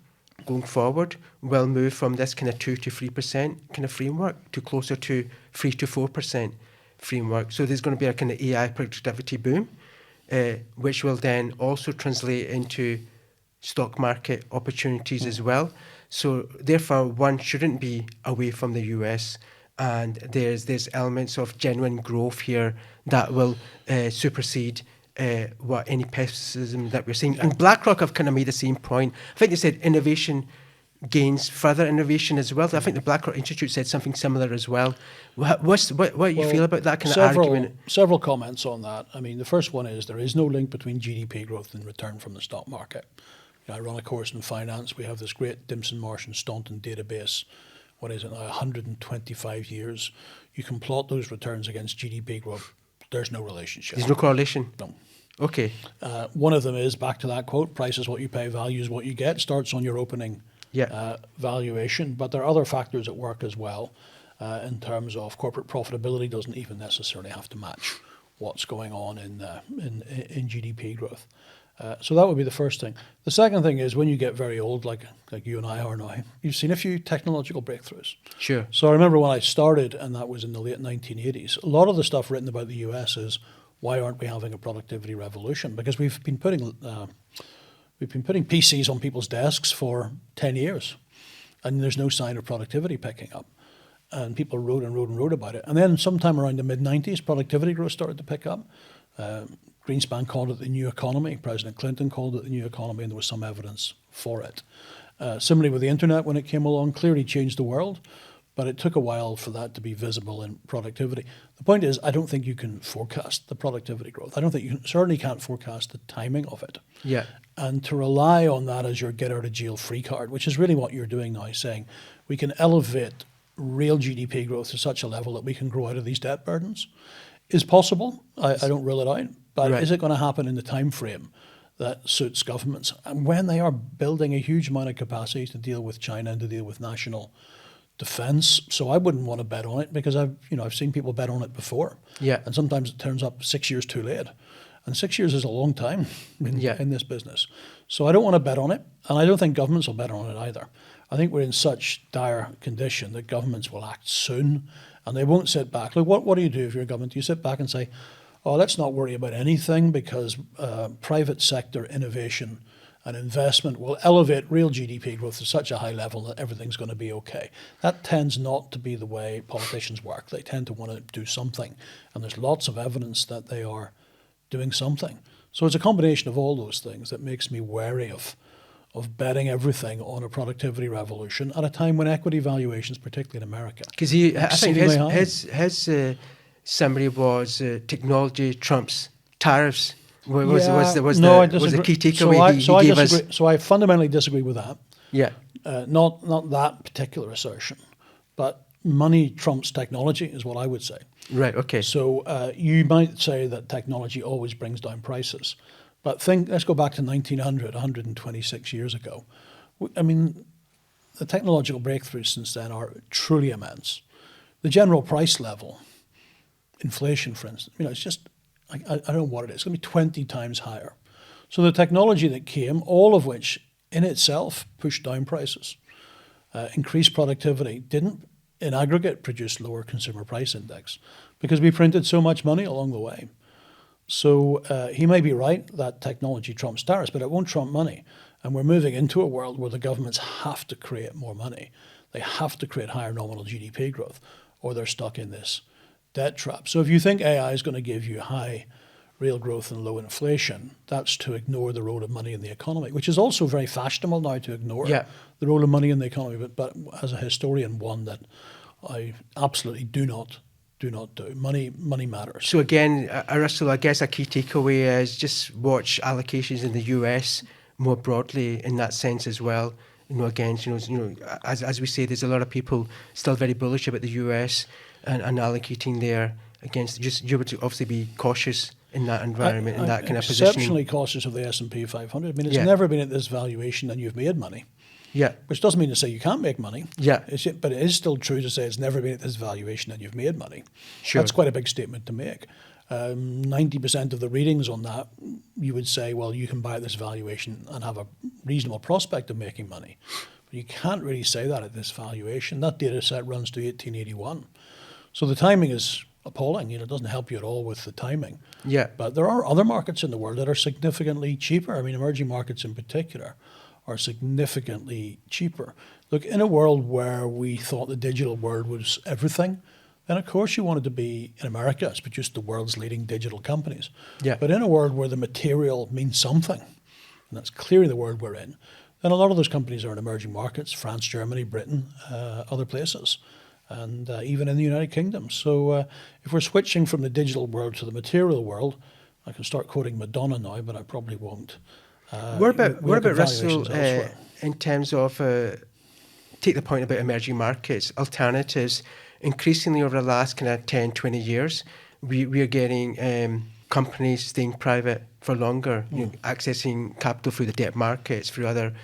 going forward will move from this kind of 2 to 3% kind of framework to closer to 3 to 4% framework. So there's going to be a kind of AI productivity boom, which will then also translate into stock market opportunities as well. So therefore, one shouldn't be away from the US, and there's elements of genuine growth here that will supersede what any pessimism that we're seeing. And BlackRock have kind of made the same point. I think they said innovation gains further innovation as well. I think the BlackRock Institute said something similar as well. What do you feel about that kind of argument? Several comments on that. I mean, the first one is there is no link between GDP growth and return from the stock market. I run a course in finance. We have this great Dimson, Marsh and Staunton database. What is it now, 125 years. You can plot those returns against GDP growth. There's no relationship. There's no correlation? No. Okay. One of them is, back to that quote, price is what you pay, value is what you get, starts on your opening valuation. But there are other factors at work as well in terms of corporate profitability doesn't even necessarily have to match what's going on in GDP growth. So that would be the first thing. The second thing is when you get very old, like you and I are now, you've seen a few technological breakthroughs. Sure. So I remember when I started, and that was in the late 1980s, a lot of the stuff written about the US is, why aren't we having a productivity revolution? Because we've been putting PCs on people's desks for 10 years, and there's no sign of productivity picking up. And people wrote and wrote and wrote about it. And then sometime around the mid-90s, productivity growth started to pick up. Greenspan called it the new economy. President Clinton called it the new economy, and there was some evidence for it. Similarly with the internet, when it came along, clearly changed the world, but it took a while for that to be visible in productivity. The point is, I don't think you can forecast the productivity growth. I don't think you certainly can't forecast the timing of it. Yeah. And to rely on that as your get out of jail free card, which is really what you're doing now, saying we can elevate real GDP growth to such a level that we can grow out of these debt burdens, is possible. I don't rule it out. But is it going to happen in the time frame that suits governments? And when they are building a huge amount of capacity to deal with China and to deal with national defense, so I wouldn't want to bet on it because I've seen people bet on it before. Yeah. And sometimes it turns up 6 years too late. And 6 years is a long time Yeah. in this business. So I don't want to bet on it. And I don't think governments will bet on it either. I think we're in such dire condition that governments will act soon and they won't sit back. Look, what do you do if you're a government? You sit back and say, oh, let's not worry about anything because private sector innovation and investment will elevate real GDP growth to such a high level that everything's going to be okay. That tends not to be the way politicians work. They tend to want to do something. And there's lots of evidence that they are doing something. So it's a combination of all those things that makes me wary of betting everything on a productivity revolution at a time when equity valuations, particularly in America, Because I think exceedingly high. his summary was technology trumps tariffs. Was I the disagree. key takeaway he gave us? So I fundamentally disagree with that. Yeah. Not that particular assertion, but money trumps technology is what I would say. Right. Okay. So you might say that technology always brings down prices, but let's go back to 1900, 126 years ago. I mean, the technological breakthroughs since then are truly immense. The general price level, inflation, for instance, it's just, I don't know what it is. It's going to be 20 times higher. So the technology that came, all of which in itself pushed down prices, increased productivity, didn't in aggregate produce lower consumer price index because we printed so much money along the way. So he may be right that technology trumps tariffs, but it won't trump money. And we're moving into a world where the governments have to create more money. They have to create higher nominal GDP growth, or they're stuck in this debt trap. So if you think AI is going to give you high real growth and low inflation, that's to ignore the role of money in the economy, which is also very fashionable now to ignore the role of money in the economy. But as a historian, one that I absolutely do not do. Money matters. So again, Russell, I guess a key takeaway is just watch allocations in the US more broadly in that sense as well. Again, as we say, there's a lot of people still very bullish about the US and allocating there against. Just you would obviously be cautious in that environment, in that kind of positioning. Exceptionally cautious of the S&P 500. I mean, it's never been at this valuation and you've made money. Yeah. Which doesn't mean to say you can't make money. Yeah. But it is still true to say it's never been at this valuation and you've made money. Sure. That's quite a big statement to make. 90% of the readings on that, you would say, well, you can buy at this valuation and have a reasonable prospect of making money. But you can't really say that at this valuation. That data set runs to 1881. So the timing is appalling. It doesn't help you at all with the timing. Yeah. But there are other markets in the world that are significantly cheaper. I mean, emerging markets in particular are significantly cheaper. Look, in a world where we thought the digital world was everything, then of course you wanted to be in America. It's produced the world's leading digital companies. Yeah. But in a world where the material means something, and that's clearly the world we're in, then a lot of those companies are in emerging markets, France, Germany, Britain, other places, and even in the United Kingdom. So if we're switching from the digital world to the material world, I can start quoting Madonna now, but I probably won't. What about Russell, in terms of, take the point about emerging markets, alternatives, increasingly over the last kind of 10, 20 years, we are getting companies staying private for longer, accessing capital through the debt markets, through other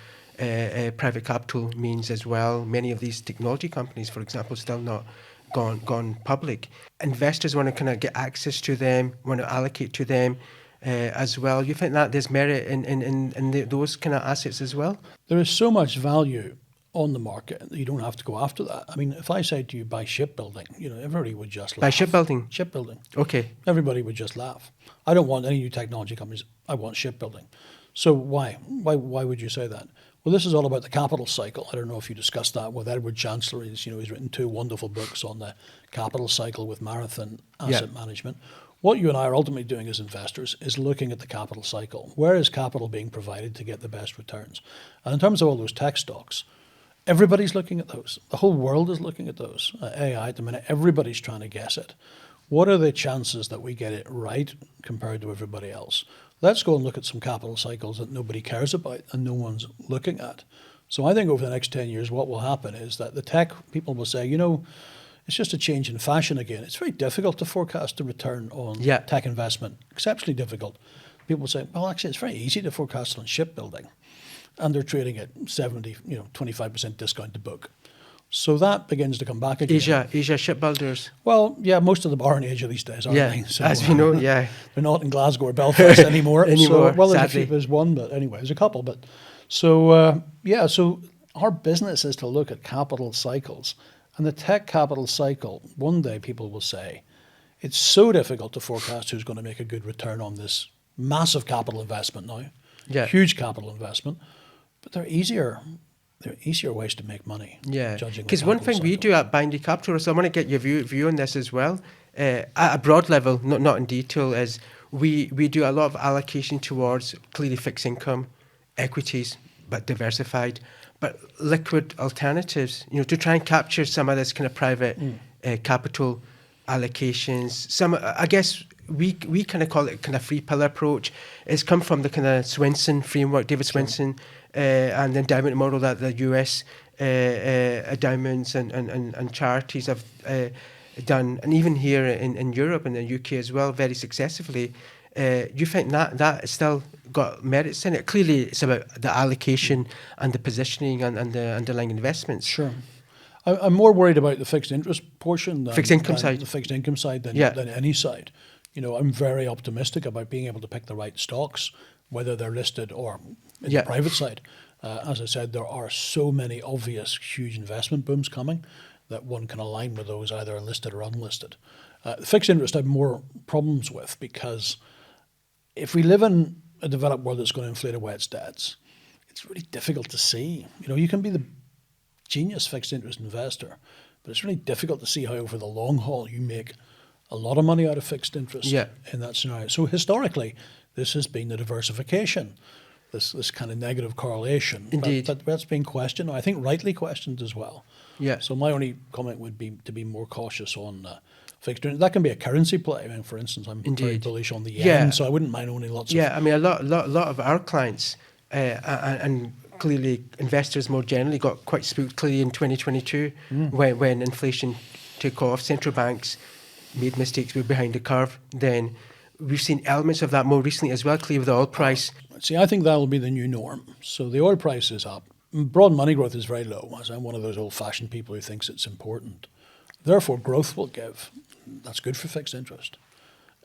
private capital means as well. Many of these technology companies, for example, still not gone public. Investors want to kind of get access to them, want to allocate to them. As well, you think that there's merit in those kind of assets as well? There is so much value on the market that you don't have to go after that. I mean, if I said to you buy shipbuilding, everybody would just laugh. Buy shipbuilding? Shipbuilding. Okay. Everybody would just laugh. I don't want any new technology companies. I want shipbuilding. So why? Why would you say that? Well, this is all about the capital cycle. I don't know if you discussed that with Edward Chancellor. He's written 2 wonderful books on the capital cycle with Marathon Asset Management. What you and I are ultimately doing as investors is looking at the capital cycle. Where is capital being provided to get the best returns? And in terms of all those tech stocks, everybody's looking at those. The whole world is looking at those. AI at the minute, everybody's trying to guess it. What are the chances that we get it right compared to everybody else? Let's go and look at some capital cycles that nobody cares about and no one's looking at. So I think over the next 10 years, what will happen is that the tech people will say, it's just a change in fashion again. It's very difficult to forecast the return on tech investment, exceptionally difficult. People say, well, actually, it's very easy to forecast on shipbuilding. And they're trading at 70, 25% discount to book. So that begins to come back again. Asia shipbuilders. Well, yeah, most of them are in Asia these days, aren't Yeah, they? So, as we know, yeah. they're not in Glasgow or Belfast anymore. Anymore, So, well, sadly. there's one, but anyway, there's a couple. But so, yeah, so our business is to look at capital cycles. And the tech capital cycle, one day people will say, it's so difficult to forecast who's going to make a good return on this massive capital investment now. Yeah. Huge capital investment. But they're easier ways to make money. Yeah, judging the because one capital thing we cycle. do at Bindy Capital, so I want to get your view on this as well. At a broad level, not in detail, is we do a lot of allocation towards clearly fixed income, equities, but diversified, but liquid alternatives, to try and capture some of this kind of private capital allocations. Some, I guess, we kind of call it kind of free pillar approach. It's come from the kind of Swensen framework, David Swensen, and the endowment model that the US endowments and charities have done, and even here in Europe and the UK as well, very successfully. You think that has still got merits in it? Clearly, it's about the allocation and the positioning and the underlying investments. Sure. I'm more worried about the fixed interest portion than Fixed income than side. the fixed income side than any side. I'm very optimistic about being able to pick the right stocks, whether they're listed or in the private side. As I said, there are so many obvious huge investment booms coming that one can align with those either listed or unlisted. Fixed interest I have more problems with because if we live in a developed world that's going to inflate away its debts, it's really difficult to see. You can be the genius fixed interest investor, but it's really difficult to see how over the long haul you make a lot of money out of fixed interest in that scenario. So historically, this has been the diversification, this kind of negative correlation. Indeed. But that's being questioned. I think rightly questioned as well. Yeah. So my only comment would be to be more cautious on fixed interest. That can be a currency play. I mean, for instance, I'm very bullish on the yen, so I wouldn't mind owning lots of... Yeah, I mean, a lot of our clients and clearly investors more generally got quite spooked clearly in 2022 when inflation took off. Central banks made mistakes, we were behind the curve. Then we've seen elements of that more recently as well, clearly with the oil price. See, I think that'll be the new norm. So the oil price is up. Broad money growth is very low, as I'm one of those old-fashioned people who thinks it's important. Therefore, growth will give. That's good for fixed interest.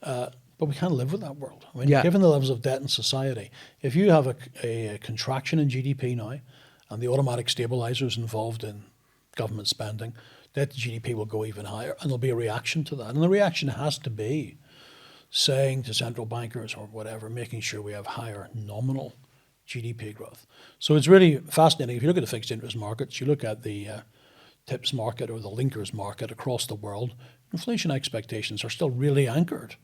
But we can't live with that world. I mean, given the levels of debt in society, if you have a contraction in GDP now and the automatic stabilizers involved in government spending, debt to GDP will go even higher, and there'll be a reaction to that. And the reaction has to be saying to central bankers or whatever, making sure we have higher nominal GDP growth. So it's really fascinating. If you look at the fixed interest markets, you look at the TIPS market or the linkers market across the world, inflation expectations are still really anchored.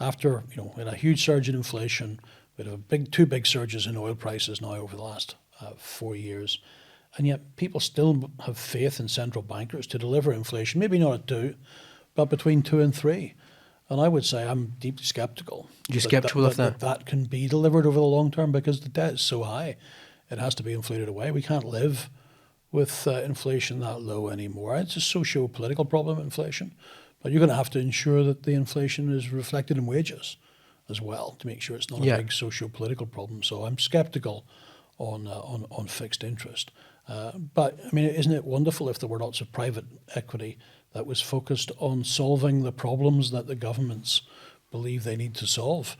After, we had a huge surge in inflation, we had two big surges in oil prices now over the last 4 years. And yet people still have faith in central bankers to deliver inflation, maybe not at 2, but between 2 and 3. And I would say I'm deeply skeptical. You're skeptical of that? That can be delivered over the long term because the debt is so high. It has to be inflated away. We can't live with inflation that low anymore. It's a socio-political problem, inflation. But you're going to have to ensure that the inflation is reflected in wages as well to make sure it's not a big socio-political problem. So I'm skeptical on fixed interest. But, I mean, isn't it wonderful if there were lots of private equity that was focused on solving the problems that the governments believe they need to solve?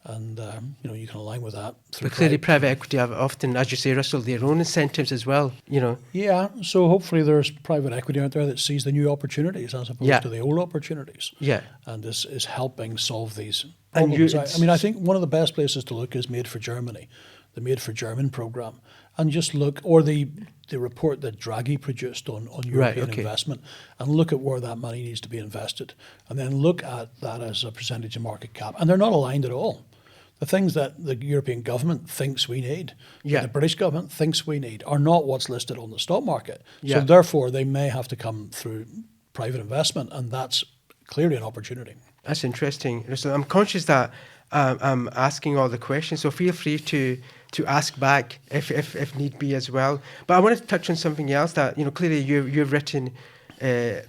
And, you can align with that. But clearly private equity have often, as you say, Russell, their own incentives as well, Yeah, so hopefully there's private equity out there that sees the new opportunities as opposed to the old opportunities. Yeah. And is helping solve these problems. I think one of the best places to look is Made for Germany, the Made for German program. And just look, or the report that Draghi produced on European investment, and look at where that money needs to be invested. And then look at that as a percentage of market cap. And they're not aligned at all. The things that the European government thinks we need, that the British government thinks we need, are not what's listed on the stock market. So therefore, they may have to come through private investment, and that's clearly an opportunity. That's interesting. So I'm conscious that I'm asking all the questions, so feel free to ask back if need be as well. But I want to touch on something else that, clearly you've written an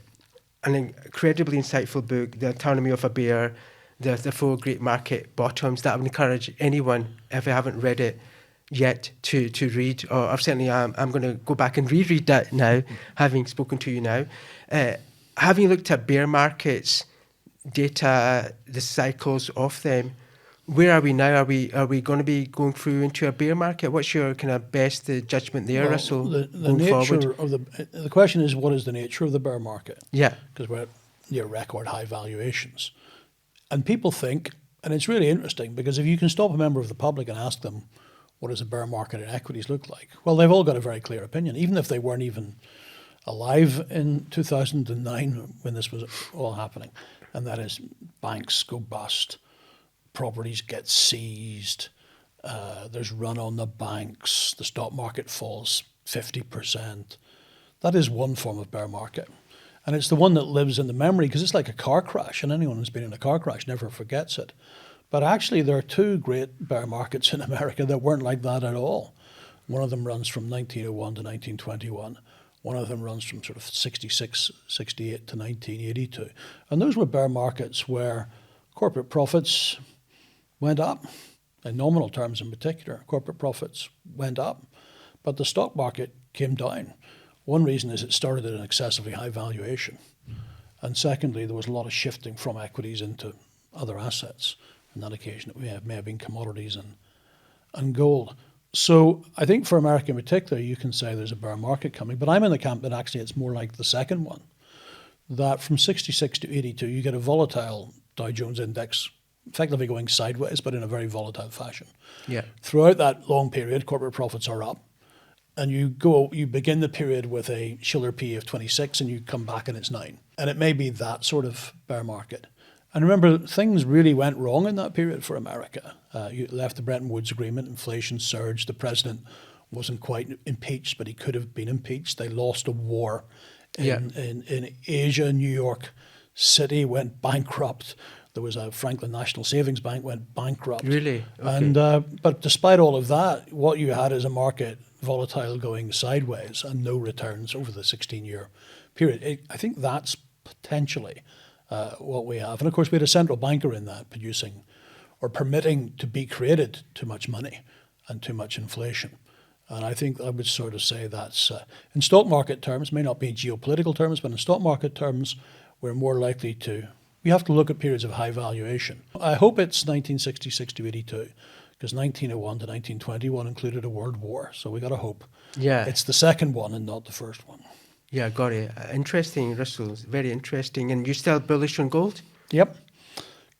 incredibly insightful book, The Autonomy of a Bear, the 4 Great Market Bottoms, that I would encourage anyone, if they haven't read it, yet to read, or I've certainly I'm going to go back and reread that now, having spoken to you now. Having looked at bear markets, data, the cycles of them, where are we now? Are we going to be going through into a bear market? What's your kind of best judgment there, Well, Russell, the going nature forward? of the question is, what is the nature of the bear market? Yeah, Because we're at near record high valuations. And people think, and it's really interesting, because if you can stop a member of the public and ask them, what does a bear market in equities look like? Well, they've all got a very clear opinion, even if they weren't even alive in 2009 when this was all happening. And that is, banks go bust, properties get seized, there's run on the banks, the stock market falls 50%. That is one form of bear market. And it's the one that lives in the memory because it's like a car crash, and anyone who's been in a car crash never forgets it. But actually, there are two great bear markets in America that weren't like that at all. One of them runs from 1901 to 1921. One of them runs from sort of 66, 68 to 1982. And those were bear markets where corporate profits went up, in nominal terms in particular. Corporate profits went up, but the stock market came down. One reason is it started at an excessively high valuation. And secondly, there was a lot of shifting from equities into other assets. On that occasion, it may have been commodities and gold. So I think for America in particular, you can say there's a bear market coming. But I'm in the camp that actually it's more like the second one. That from 66 to 82, you get a volatile Dow Jones index effectively going sideways, but in a very volatile fashion. yeah, Throughout that long period, corporate profits are up. And you begin the period with a Shiller P of 26 and you come back and it's 9. And it may be that sort of bear market. And remember, things really went wrong in that period for America. You left the Bretton Woods Agreement, inflation surged, the president wasn't quite impeached, but he could have been impeached. They lost a war in Asia. New York City went bankrupt. There was a Franklin National Savings Bank went bankrupt. really. Okay. And but despite all of that, what you had is a market volatile going sideways and no returns over the 16-year period. I think that's potentially what we have. And of course, we had a central banker in that producing or permitting to be created too much money and too much inflation. And I think I would sort of say that's, in stock market terms, may not be geopolitical terms, but in stock market terms, we're more likely to, we have to look at periods of high valuation. I hope it's 1966 to 82. Because 1901 to 1921 included a world war. So we got to hope it's the second one and not the first one. Yeah, got it. Interesting, Russell. Very interesting. And you're still bullish on gold? Yep.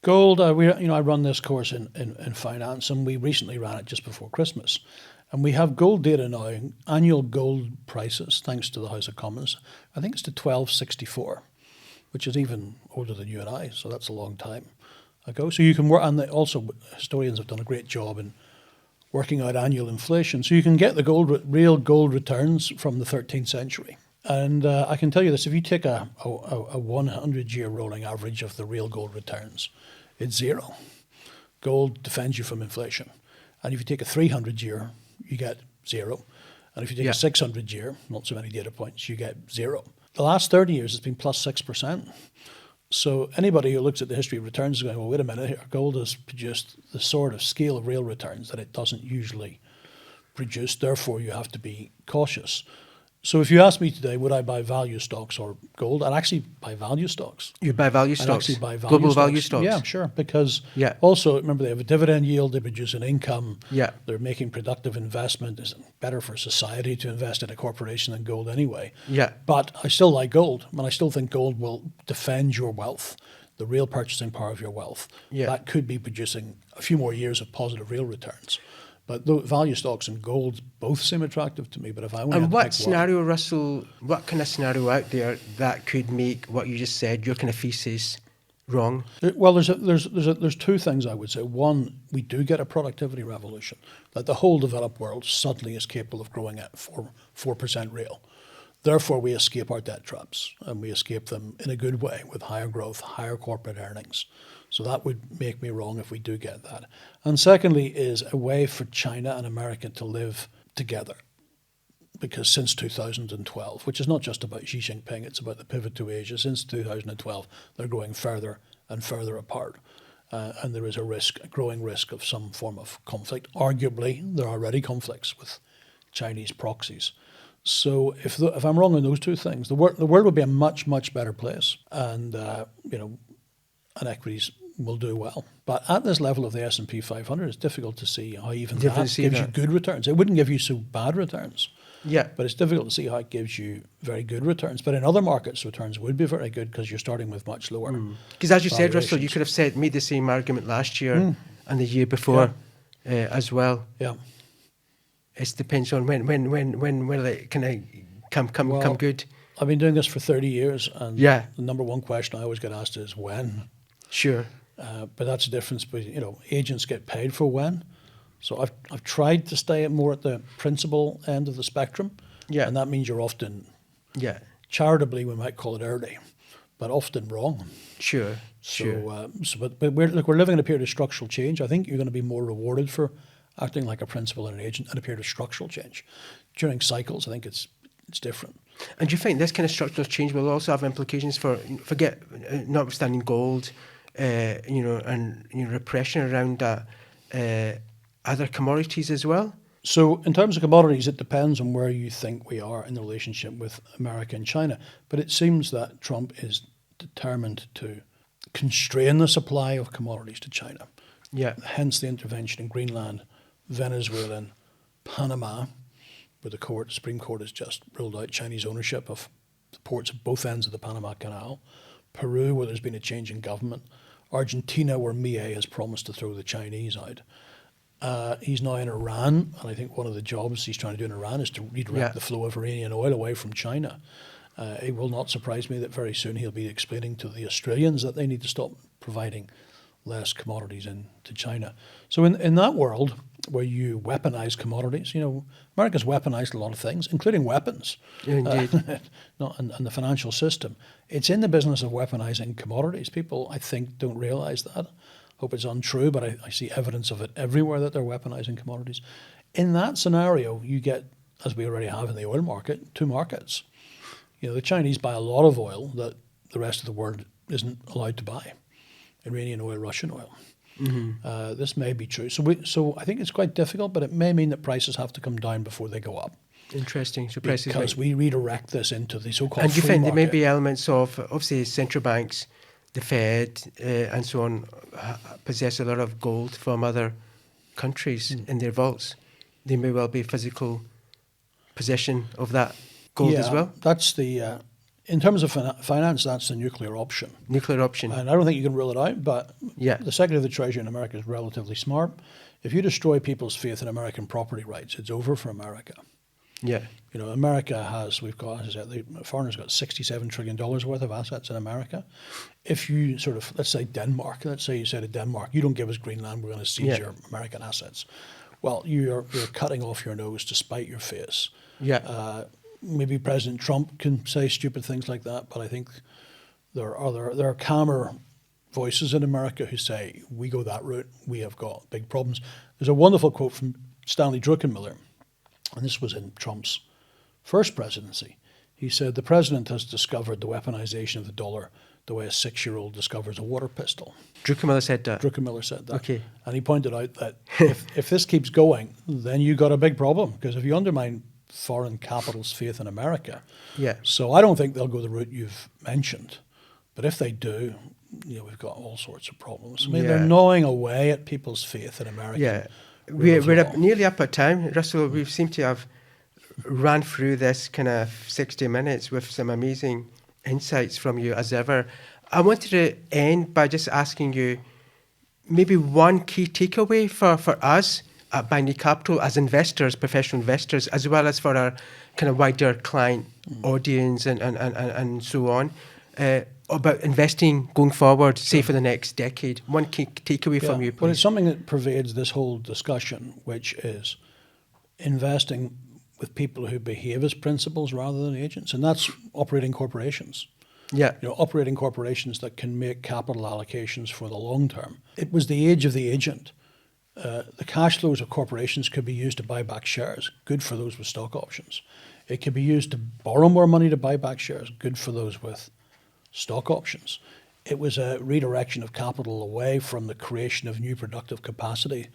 Gold, I run this course in finance, and we recently ran it just before Christmas. And we have gold data now, annual gold prices, thanks to the House of Commons. I think it's to 1264, which is even older than you and I, so that's a long time ago. So you can work, and also historians have done a great job in working out annual inflation. So you can get the real gold returns from the 13th century. And I can tell you this, if you take a 100-year rolling average of the real gold returns, it's zero. Gold defends you from inflation. And if you take a 300-year, you get zero. And if you take a 600-year, not so many data points, you get zero. The last 30 years has been plus 6%. So anybody who looks at the history of returns is going, well, wait a minute here, gold has produced the sort of scale of real returns that it doesn't usually produce. Therefore, you have to be cautious. So if you ask me today, would I buy value stocks or gold? I'd actually buy value stocks. You buy value stocks? I'd actually buy value Global stocks. value stocks? Yeah, sure. Because also, remember, they have a dividend yield, they produce an income, they're making productive investment. It's better for society to invest in a corporation than gold anyway. Yeah. But I still like gold, and I still think gold will defend your wealth, the real purchasing power of your wealth. Yeah. That could be producing a few more years of positive real returns. But the value stocks and gold both seem attractive to me. But if I only and had what to pick scenario, Russell? What kind of scenario out there that could make what you just said, your kind of thesis, wrong? Well, there's two things I would say. One, we do get a productivity revolution, that the whole developed world suddenly is capable of growing at 4% real. Therefore, we escape our debt traps, and we escape them in a good way with higher growth, higher corporate earnings. So that would make me wrong if we do get that. And secondly is a way for China and America to live together. Because since 2012, which is not just about Xi Jinping, it's about the pivot to Asia, since 2012, they're growing further and further apart. and there is a growing risk of some form of conflict. Arguably, there are already conflicts with Chinese proxies. So if I'm wrong on those two things, the world would be a much, much better place, and and equities will do well. But at this level of the S&P 500, it's difficult to see how even that gives you good returns. It wouldn't give you so bad returns. Yeah. But it's difficult to see how it gives you very good returns. But in other markets, returns would be very good because you're starting with much lower. Because as you said, Russell, you could have made the same argument last year and the year before as well. Yeah. It depends on when will it kind of come good. I've been doing this for 30 years, and the number one question I always get asked is when. Sure. But that's the difference. But agents get paid for when. So I've tried to stay more at the principal end of the spectrum. Yeah. And that means you're often, charitably we might call it early, but often wrong. Sure. But we're living in a period of structural change. I think you're going to be more rewarded for acting like a principal and an agent in a period of structural change. During cycles, I think it's different. And do you think this kind of structural change will also have implications for, notwithstanding gold, and repression around that, other commodities as well? So in terms of commodities, it depends on where you think we are in the relationship with America and China. But it seems that Trump is determined to constrain the supply of commodities to China. Yeah. Hence the intervention in Greenland, Venezuela, and Panama, where the Supreme Court has just ruled out Chinese ownership of the ports of both ends of the Panama Canal. Peru, where there's been a change in government. Argentina, where Milei has promised to throw the Chinese out. He's now in Iran, and I think one of the jobs he's trying to do in Iran is to redirect the flow of Iranian oil away from China. It will not surprise me that very soon he'll be explaining to the Australians that they need to stop providing less commodities into China. So in that world where you weaponize commodities, America's weaponized a lot of things, including weapons. Indeed. And the financial system. It's in the business of weaponizing commodities. People, I think, don't realize that. Hope it's untrue, but I see evidence of it everywhere that they're weaponizing commodities. In that scenario, you get, as we already have in the oil market, two markets. The Chinese buy a lot of oil that the rest of the world isn't allowed to buy. Iranian oil, Russian oil. Mm-hmm. This may be true. So I think it's quite difficult, but it may mean that prices have to come down before they go up. Interesting. So prices because we redirect this into the so-called and do you free think market. There may be elements of, obviously, central banks, the Fed, and so on, possess a lot of gold from other countries in their vaults. There may well be physical possession of that gold as well. That's the, in terms of finance, that's the nuclear option. Nuclear option. And I don't think you can rule it out, but the Secretary of the Treasury in America is relatively smart. If you destroy people's faith in American property rights, it's over for America. Yeah. America has, the foreigners got $67 trillion worth of assets in America. If you let's say you say to Denmark, you don't give us Greenland, we're going to seize your American assets. Well, you're cutting off your nose to spite your face. Yeah. Maybe President Trump can say stupid things like that, but I think there are calmer voices in America who say, we go that route, we have got big problems. There's a wonderful quote from Stanley Druckenmiller, and this was in Trump's first presidency. He said, the president has discovered the weaponization of the dollar the way a 6-year-old discovers a water pistol. Druckenmiller said that? Druckenmiller said that. Okay. And he pointed out that if this keeps going, then you got a big problem, because if you undermine foreign capital's faith in America. Yeah. So I don't think they'll go the route you've mentioned. But if they do, we've got all sorts of problems. I mean, they're gnawing away at people's faith in America. Yeah. We're nearly up at time. Russell, we seem to have ran through this kind of 60 minutes with some amazing insights from you as ever. I wanted to end by just asking you maybe one key takeaway for us at Bindy Capital as investors, professional investors, as well as for our kind of wider client audience and so on, about investing going forward, say for the next decade. One key takeaway from you, please. Well, it's something that pervades this whole discussion, which is investing with people who behave as principals rather than agents, and that's operating corporations. Yeah. Operating corporations that can make capital allocations for the long term. It was the age of the agent. The cash flows of corporations could be used to buy back shares, good for those with stock options. It could be used to borrow more money to buy back shares, good for those with stock options. it was a redirection of capital away from the creation of new productive capacity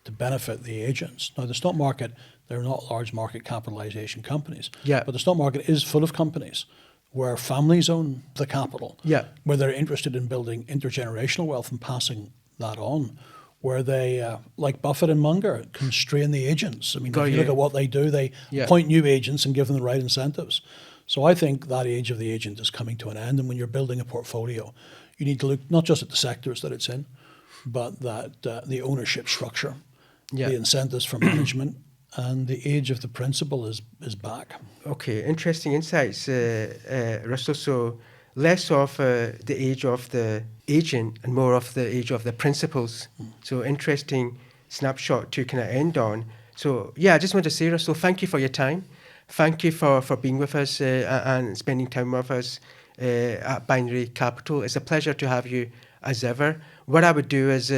to benefit the agents. Now, the stock market, they're not large market capitalization companies, Yeah. but the stock market is full of companies where families own the capital, Yeah. where they're interested in building intergenerational wealth and passing that on, where they, like Buffett and Munger, constrain the agents. I mean, Got if you you. look at what they do, they Yeah. appoint new agents and give them the right incentives. So I think that age of the agent is coming to an end. And when you're building a portfolio, you need to look not just at the sectors that it's in, but that the ownership structure, Yeah. the incentives for management, and the age of the principal is back. Okay, interesting insights, Russell. So less of the age of the agent and more of the age of the principals. So interesting snapshot to kind of end on. So yeah, I just want to say, Russell, thank you for your time. Thank you for being with us and spending time with us at Binary Capital. It's a pleasure to have you as ever. What I would do is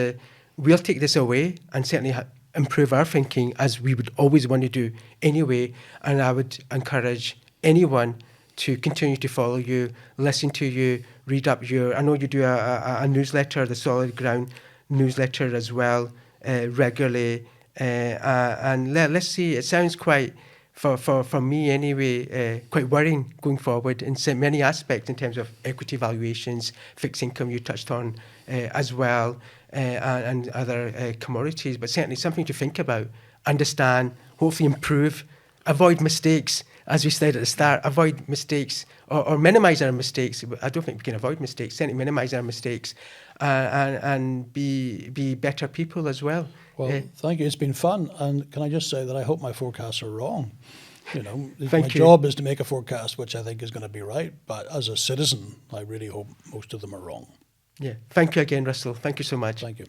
we'll take this away and certainly improve our thinking as we would always want to do anyway. And I would encourage anyone to continue to follow you, listen to you, read up your, I know you do a newsletter, the Solid Ground newsletter as well, regularly. And let's see, it sounds quite, for me anyway, quite worrying going forward in so many aspects in terms of equity valuations, fixed income you touched on as well, and other commodities, but certainly something to think about, understand, hopefully improve, avoid mistakes, as we said at the start, avoid mistakes or minimise our mistakes. I don't think we can avoid mistakes, certainly minimise our mistakes and be better people as well. Well, thank you. It's been fun. And can I just say that I hope my forecasts are wrong. You know, my Thank you. job is to make a forecast which I think is going to be right. But as a citizen, I really hope most of them are wrong. Yeah. Thank you again, Russell. Thank you so much. Thank you.